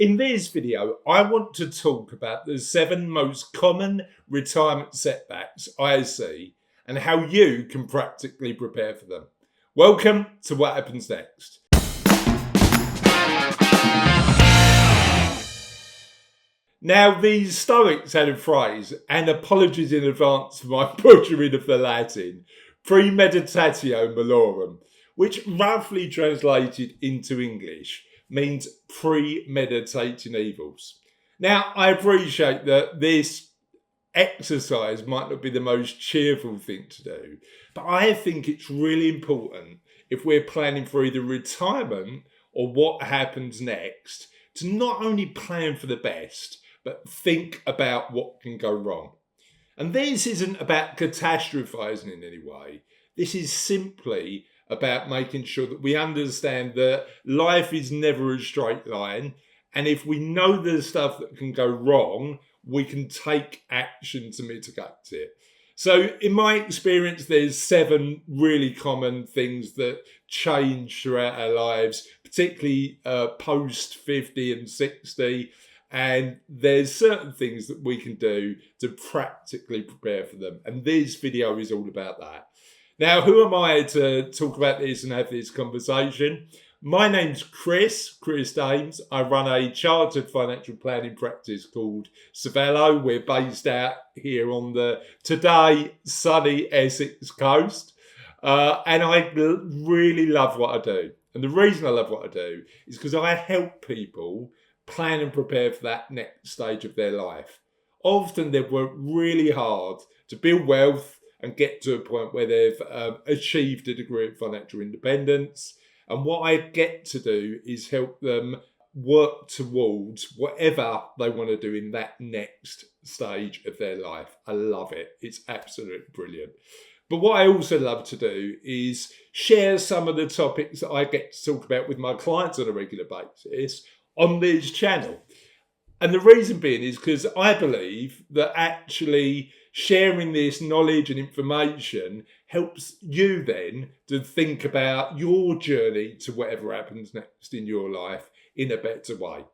In this video, I want to talk about the 7 most common retirement setbacks I see and how you can practically prepare for them. Welcome to What Happens Next. Now, the Stoics had a phrase, and apologies in advance for my butchering of the Latin, premeditatio malorum, which roughly translated into English means premeditating evils. Now, I appreciate that this exercise might not be the most cheerful thing to do, but I think it's really important if we're planning for either retirement or what happens next to not only plan for the best, but think about what can go wrong. And this isn't about catastrophizing in any way. This is simply about making sure that we understand that life is never a straight line. And if we know the stuff that can go wrong, we can take action to mitigate it. So in my experience, there's 7 really common things that change throughout our lives, particularly post 50 and 60. And there's certain things that we can do to practically prepare for them. And this video is all about that. Now, who am I to talk about this and have this conversation? My name's Chris Dames. I run a chartered financial planning practice called Savello. We're based out here on the today sunny Essex coast. And I really love what I do. And the reason I love what I do is because I help people plan and prepare for that next stage of their life. Often they've worked really hard to build wealth and get to a point where they've achieved a degree of financial independence. And what I get to do is help them work towards whatever they want to do in that next stage of their life. I love it. It's absolutely brilliant. But what I also love to do is share some of the topics that I get to talk about with my clients on a regular basis on this channel. And the reason being is because I believe that actually sharing this knowledge and information helps you then to think about your journey to whatever happens next in your life in a better way.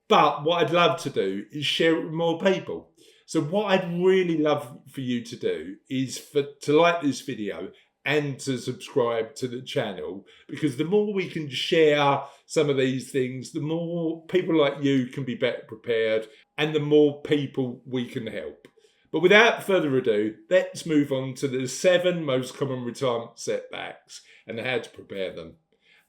But what I'd love to do is share it with more people. So what I'd really love for you to do is to like this video and to subscribe to the channel, because the more we can share some of these things, the more people like you can be better prepared and the more people we can help. But without further ado, let's move on to the 7 most common retirement setbacks and how to prepare them.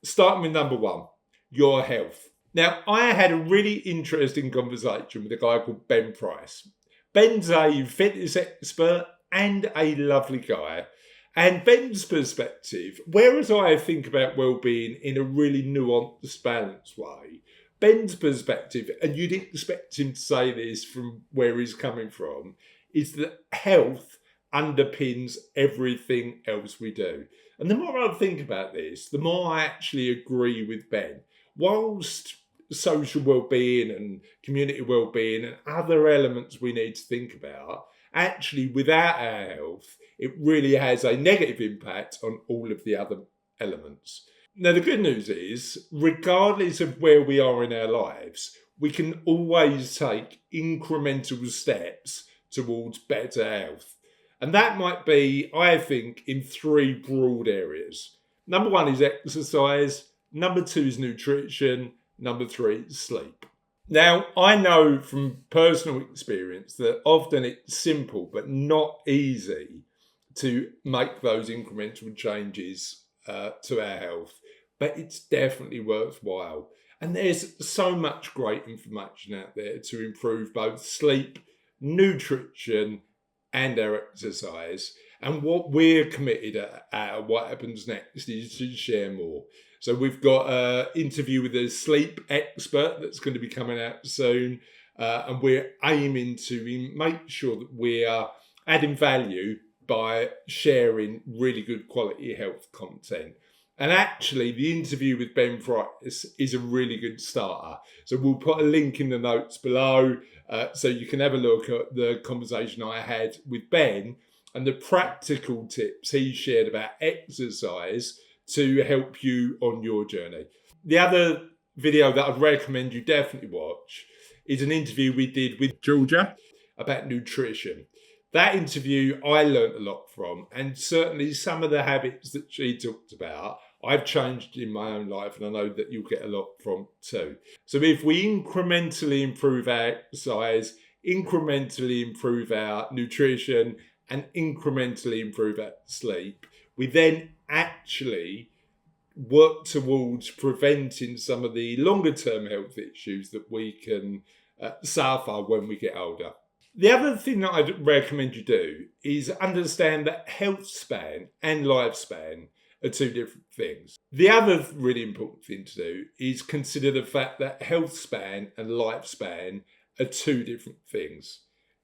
Starting with number 1, your health. Now, I had a really interesting conversation with a guy called Ben Price. Ben's a fitness expert and a lovely guy. And Ben's perspective, whereas I think about well-being in a really nuanced, balanced way, Ben's perspective, and you'd expect him to say this from where he's coming from, is that health underpins everything else we do. And the more I think about this, the more I actually agree with Ben. Whilst social well-being and community well-being and other elements we need to think about, actually without our health, it really has a negative impact on all of the other elements. Now, the good news is, regardless of where we are in our lives, we can always take incremental steps towards better health. And that might be, I think, in 3 broad areas. Number 1 is exercise. Number 2 is nutrition. Number 3 is sleep. Now, I know from personal experience that often it's simple but not easy to make those incremental changes to our health, but it's definitely worthwhile. And there's so much great information out there to improve both sleep, nutrition and our exercise. And what we're committed at What Happens Next is to share more. So we've got an interview with a sleep expert that's going to be coming out soon. And we're aiming to make sure that we are adding value by sharing really good quality health content. And actually, the interview with Ben Price is a really good starter. So we'll put a link in the notes below so you can have a look at the conversation I had with Ben and the practical tips he shared about exercise to help you on your journey. The other video that I'd recommend you definitely watch is an interview we did with Georgia about nutrition. That interview I learnt a lot from, and certainly some of the habits that she talked about I've changed in my own life, and I know that you'll get a lot from too. So if we incrementally improve our exercise, incrementally improve our nutrition, and incrementally improve our sleep, we then actually work towards preventing some of the longer term health issues that we can suffer when we get older. The other thing that I'd recommend you do is understand that health span and lifespan are two different things. The other really important thing to do is consider the fact that health span and lifespan are two different things.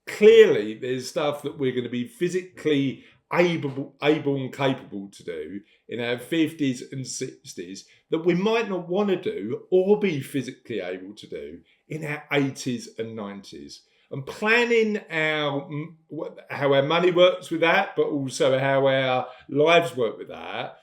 Clearly, there's stuff that we're going to be physically able and capable to do in our 50s and 60s that we might not want to do or be physically able to do in our 80s and 90s. And planning how our money works with that, but also how our lives work with that,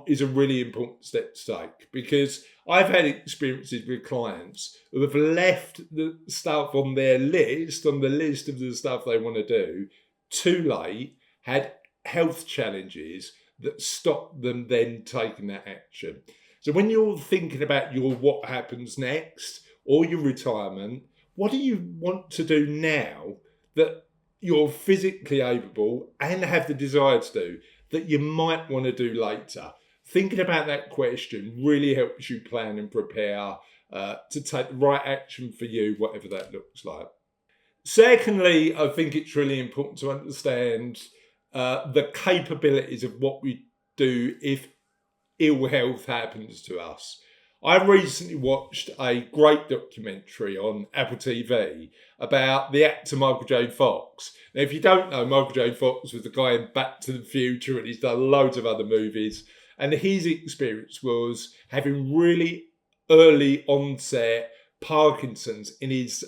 is a really important step to take. Because I've had experiences with clients who have left the stuff on their list, on the list of the stuff they want to do, too late, had health challenges that stopped them then taking that action. So when you're thinking about your what happens next or your retirement, what do you want to do now that you're physically able and have the desire to do that you might want to do later? Thinking about that question really helps you plan and prepare to take the right action for you, whatever that looks like. Secondly, I think it's really important to understand the capabilities of what we do if ill health happens to us. I recently watched a great documentary on Apple TV about the actor Michael J. Fox. Now, if you don't know, Michael J. Fox was the guy in Back to the Future, and he's done loads of other movies. And his experience was having really early onset Parkinson's in his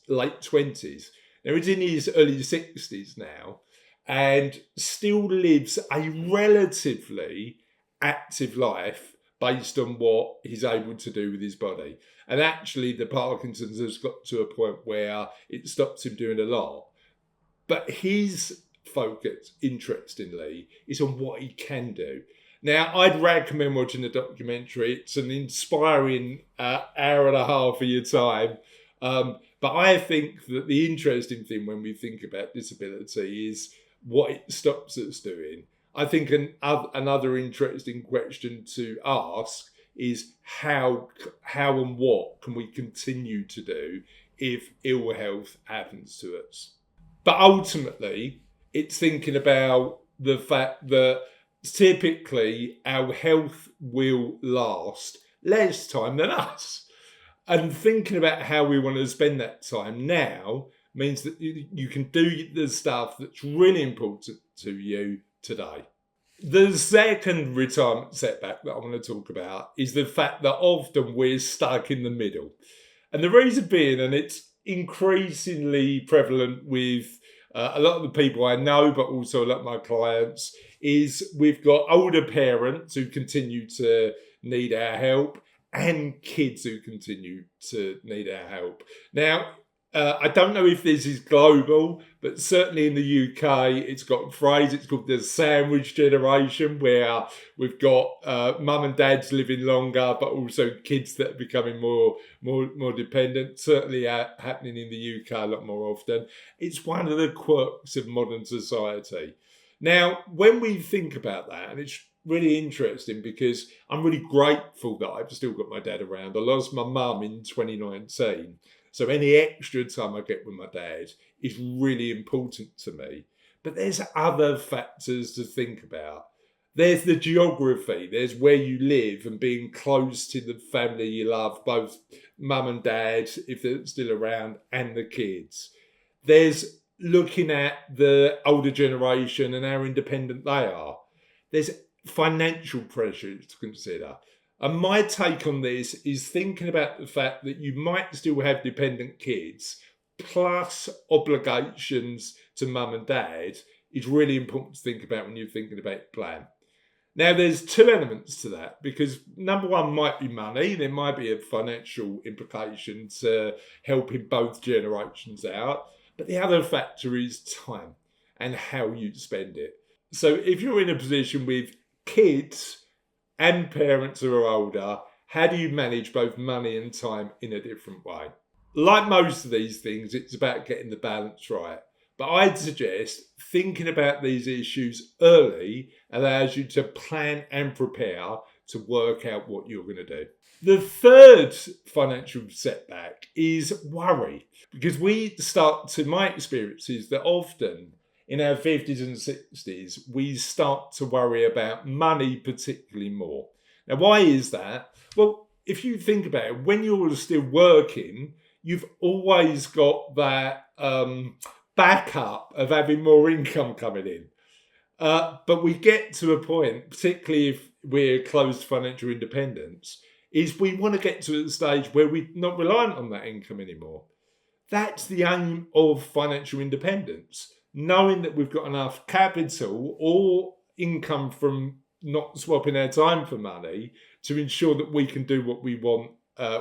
late 20s. Now, he's in his early 60s now and still lives a relatively active life based on what he's able to do with his body. And actually, the Parkinson's has got to a point where it stops him doing a lot. But his focus, interestingly, is on what he can do. Now, I'd recommend watching the documentary. It's an inspiring hour and a half of your time. But I think that the interesting thing when we think about disability is what it stops us doing. I think another interesting question to ask is how and what can we continue to do if ill health happens to us? But ultimately, it's thinking about the fact that typically our health will last less time than us. And thinking about how we want to spend that time now means that you can do the stuff that's really important to you today. The second retirement setback that I want to talk about is the fact that often we're stuck in the middle. And the reason being, and it's increasingly prevalent with a lot of the people I know, but also a lot of my clients, is we've got older parents who continue to need our help and kids who continue to need our help. Now, I don't know if this is global, but certainly in the UK, it's got a phrase, it's called the sandwich generation, where we've got mum and dads living longer, but also kids that are becoming more dependent, certainly happening in the UK a lot more often. It's one of the quirks of modern society. Now, when we think about that, and it's really interesting because I'm really grateful that I've still got my dad around. I lost my mum in 2019. So any extra time I get with my dad is really important to me. But there's other factors to think about. There's the geography. There's where you live and being close to the family you love, both mum and dad, if they're still around, and the kids. There's looking at the older generation and how independent they are. There's financial pressures to consider. And my take on this is thinking about the fact that you might still have dependent kids, plus obligations to mum and dad, is really important to think about when you're thinking about your plan. Now, there's two elements to that because number one might be money. There might be a financial implication to helping both generations out. But the other factor is time and how you spend it. So if you're in a position with kids and parents who are older, how do you manage both money and time in a different way? Like most of these things, it's about getting the balance right. But I'd suggest thinking about these issues early allows you to plan and prepare to work out what you're going to do. The third financial setback is worry, because we start to, my experience is that often in our 50s and 60s, we start to worry about money particularly more. Now, why is that? Well, if you think about it, when you're still working, you've always got that backup of having more income coming in. But we get to a point, particularly if we're close to financial independence, is we want to get to a stage where we're not reliant on that income anymore. That's the aim of financial independence, knowing that we've got enough capital or income from not swapping our time for money to ensure that we can do what we want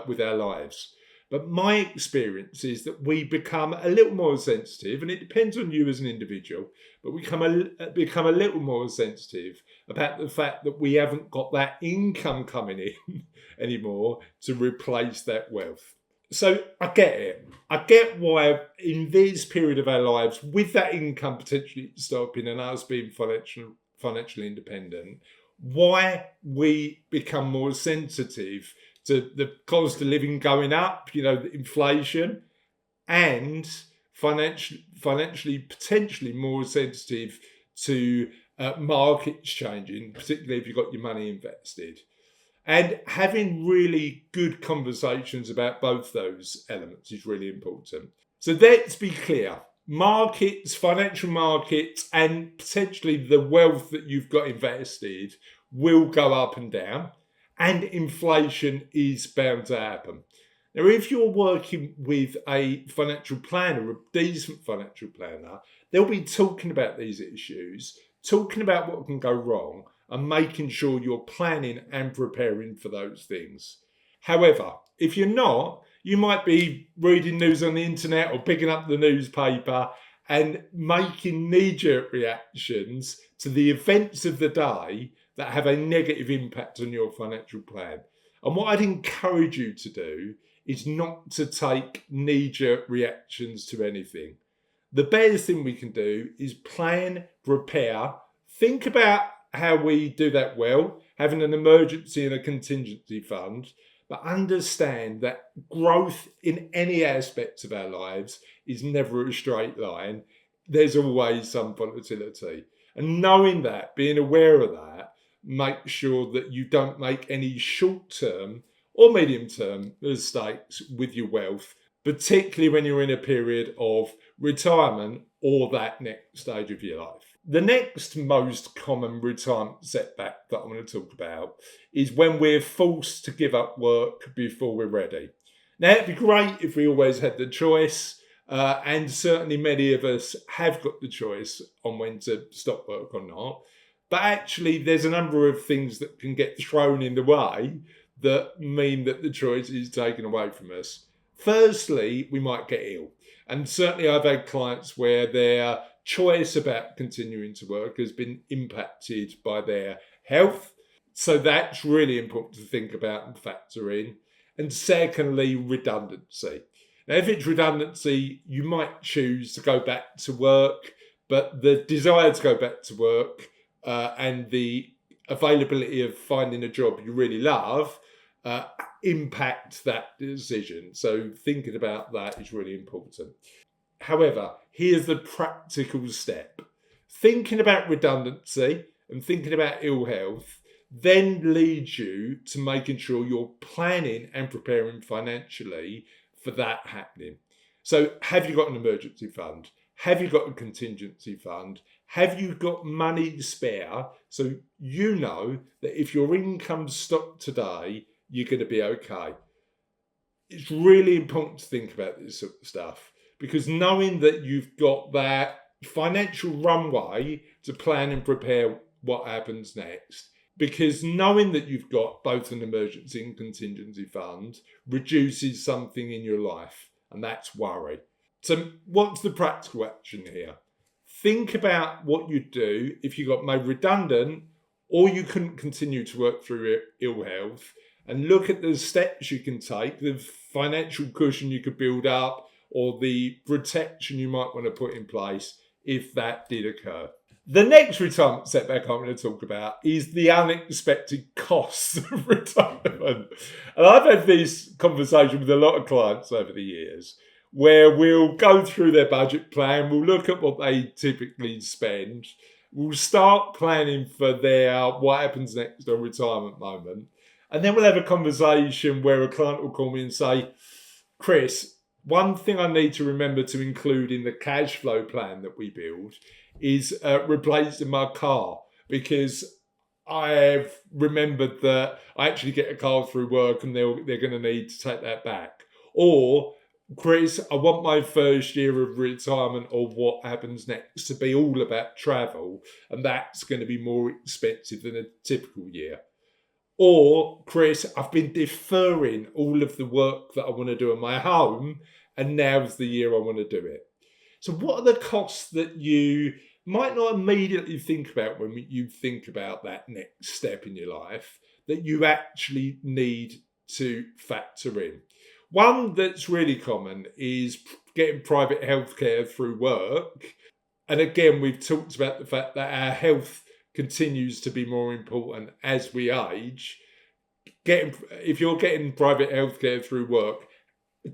with our lives. But my experience is that we become a little more sensitive, and it depends on you as an individual, but we become a little more sensitive about the fact that we haven't got that income coming in anymore to replace that wealth. So I get it. I get why in this period of our lives, with that income potentially stopping and us being financially independent, why we become more sensitive to the cost of living going up, the inflation, and financially potentially more sensitive to markets changing, particularly if you've got your money invested. And having really good conversations about both those elements is really important. So let's be clear. Markets, financial markets, and potentially the wealth that you've got invested will go up and down, and inflation is bound to happen. Now, if you're working with a financial planner, a decent financial planner, they'll be talking about these issues, talking about what can go wrong, and making sure you're planning and preparing for those things. However, if you're not, you might be reading news on the internet or picking up the newspaper and making knee-jerk reactions to the events of the day that have a negative impact on your financial plan. And what I'd encourage you to do is not to take knee-jerk reactions to anything. The best thing we can do is plan, prepare, think about how we do that well, having an emergency and a contingency fund, but understand that growth in any aspect of our lives is never a straight line. There's always some volatility. And knowing that, being aware of that, make sure that you don't make any short-term or medium-term mistakes with your wealth, particularly when you're in a period of retirement or that next stage of your life. The next most common retirement setback that I want to talk about is when we're forced to give up work before we're ready. Now, it'd be great if we always had the choice, and certainly many of us have got the choice on when to stop work or not. But actually, there's a number of things that can get thrown in the way that mean that the choice is taken away from us. Firstly, we might get ill. And certainly I've had clients where their choice about continuing to work has been impacted by their health. So that's really important to think about and factor in. And secondly, redundancy. Now, if it's redundancy, you might choose to go back to work, but the desire to go back to work and the availability of finding a job you really love impact that decision. So thinking about that is really important. However, here's the practical step. Thinking about redundancy and thinking about ill health then leads you to making sure you're planning and preparing financially for that happening. So have you got an emergency fund? Have you got a contingency fund? Have you got money spare so you know that if your income stopped today, you're going to be okay? It's really important to think about this sort of stuff, because knowing that you've got that financial runway to plan and prepare what happens next because knowing that you've got both an emergency and contingency fund reduces something in your life, and that's worry. So what's the practical action here? Think about what you'd do if you got made redundant or you couldn't continue to work through ill health, and look at the steps you can take, the financial cushion you could build up, or the protection you might want to put in place if that did occur. The next retirement setback I'm going to talk about is the unexpected costs of retirement. And I've had this conversation with a lot of clients over the years, where we'll go through their budget plan, we'll look at what they typically spend, we'll start planning for their what happens next on retirement moment, and then we'll have a conversation where a client will call me and say, Chris, one thing I need to remember to include in the cash flow plan that we build is replacing my car, because I've remembered that I actually get a car through work and they're going to need to take that back. Or, Chris, I want my first year of retirement or what happens next to be all about travel, and that's going to be more expensive than a typical year. Or, Chris, I've been deferring all of the work that I want to do in my home, and now's the year I want to do it. So what are the costs that you might not immediately think about when you think about that next step in your life that you actually need to factor in? One that's really common is getting private healthcare through work. And again, we've talked about the fact that our health continues to be more important as we age. If you're getting private healthcare through work,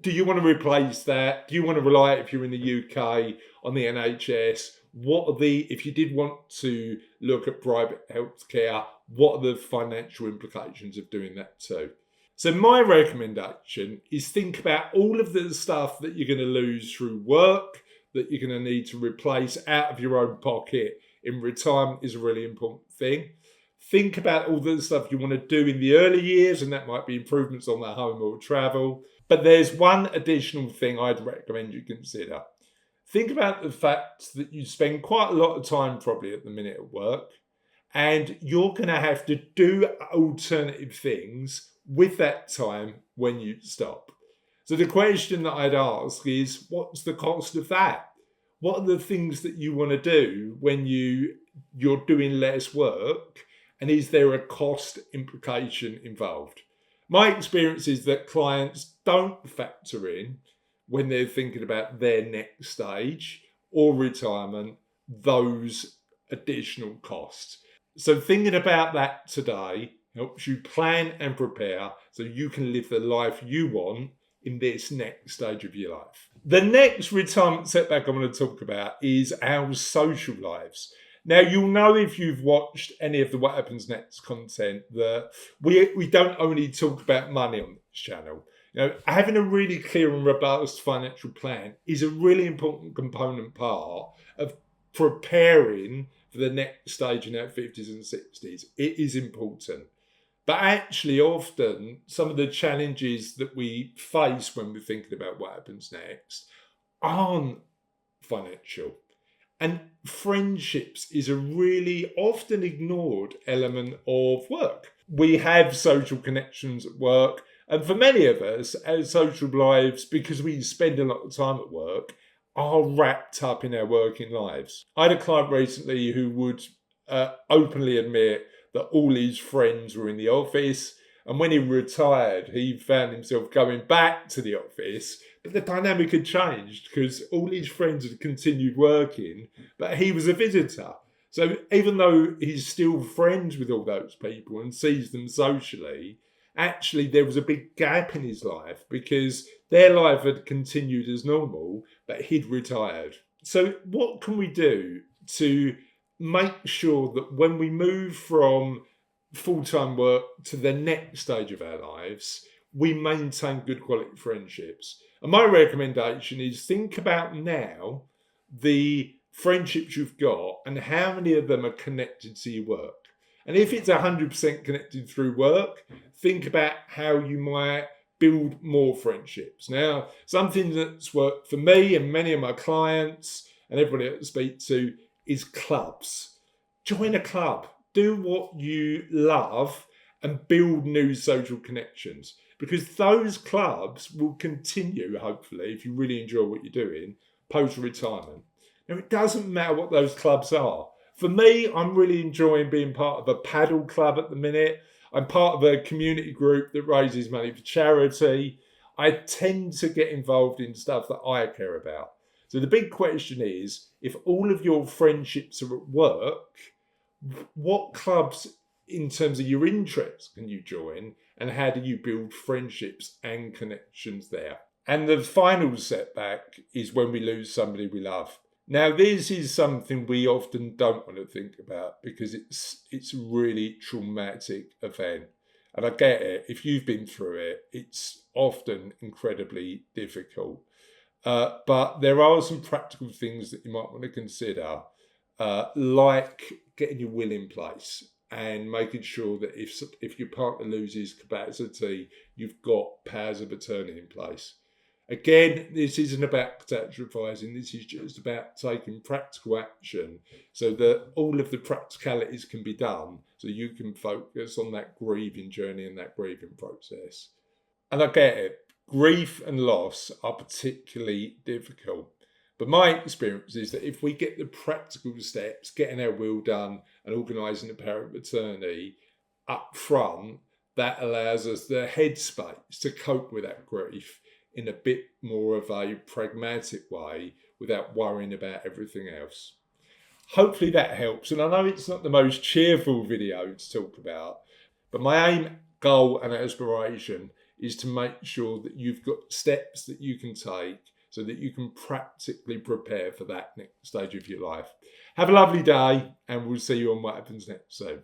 do you want to replace that? Do you want to rely, if you're in the UK, on the NHS? If you did want to look at private healthcare, what are the financial implications of doing that too? So my recommendation is think about all of the stuff that you're going to lose through work, that you're going to need to replace out of your own pocket in retirement is a really important thing. Think about all the stuff you want to do in the early years, and that might be improvements on the home or travel. But there's one additional thing I'd recommend you consider. Think about the fact that you spend quite a lot of time probably at the minute at work, and you're going to have to do alternative things with that time when you stop. So the question that I'd ask is, what's the cost of that? What are the things that you want to do when you're doing less work? And is there a cost implication involved? My experience is that clients don't factor in, when they're thinking about their next stage or retirement, those additional costs. So thinking about that today helps you plan and prepare so you can live the life you want in this next stage of your life. The next retirement setback I'm going to talk about is our social lives. Now, you'll know if you've watched any of the What Happens Next content that we don't only talk about money on this channel. Having a really clear and robust financial plan is a really important component part of preparing for the next stage in our 50s and 60s. It is important. But actually, often, some of the challenges that we face when we're thinking about what happens next aren't financial. And friendships is a really often ignored element of work. We have social connections at work. And for many of us, our social lives, because we spend a lot of time at work, are wrapped up in our working lives. I had a client recently who would openly admit that all his friends were in the office. And when he retired, he found himself going back to the office. But the dynamic had changed because all his friends had continued working, but he was a visitor. So even though he's still friends with all those people and sees them socially, actually there was a big gap in his life because their life had continued as normal, but he'd retired. So what can we do to make sure that when we move from full-time work to the next stage of our lives, we maintain good quality friendships? And my recommendation is think about now the friendships you've got and how many of them are connected to your work. And if it's 100% connected through work, think about how you might build more friendships. Now, something that's worked for me and many of my clients and everybody that I speak to is clubs. Join a club. do what you love and build new social connections, because those clubs will continue, hopefully, if you really enjoy what you're doing, post-retirement. Now, it doesn't matter what those clubs are. For me, I'm really enjoying being part of a paddle club at the minute. I'm part of a community group that raises money for charity. I tend to get involved in stuff that I care about. So the big question is, if all of your friendships are at work, what clubs in terms of your interests can you join, and how do you build friendships and connections there? And the final setback is when we lose somebody we love. Now, this is something we often don't want to think about because it's a really traumatic event. And I get it. If you've been through it, it's often incredibly difficult. But there are some practical things that you might want to consider, like getting your will in place and making sure that if your partner loses capacity, you've got powers of attorney in place. Again, this isn't about catastrophizing. This is just about taking practical action so that all of the practicalities can be done so you can focus on that grieving journey and that grieving process. And I get it. Grief and loss are particularly difficult. But my experience is that if we get the practical steps, getting our will done and organising a power of attorney up front, that allows us the headspace to cope with that grief in a bit more of a pragmatic way without worrying about everything else. Hopefully that helps. And I know it's not the most cheerful video to talk about, but my aim, goal and aspiration is to make sure that you've got steps that you can take so that you can practically prepare for that next stage of your life. Have a lovely day, and we'll see you on What Happens Next soon.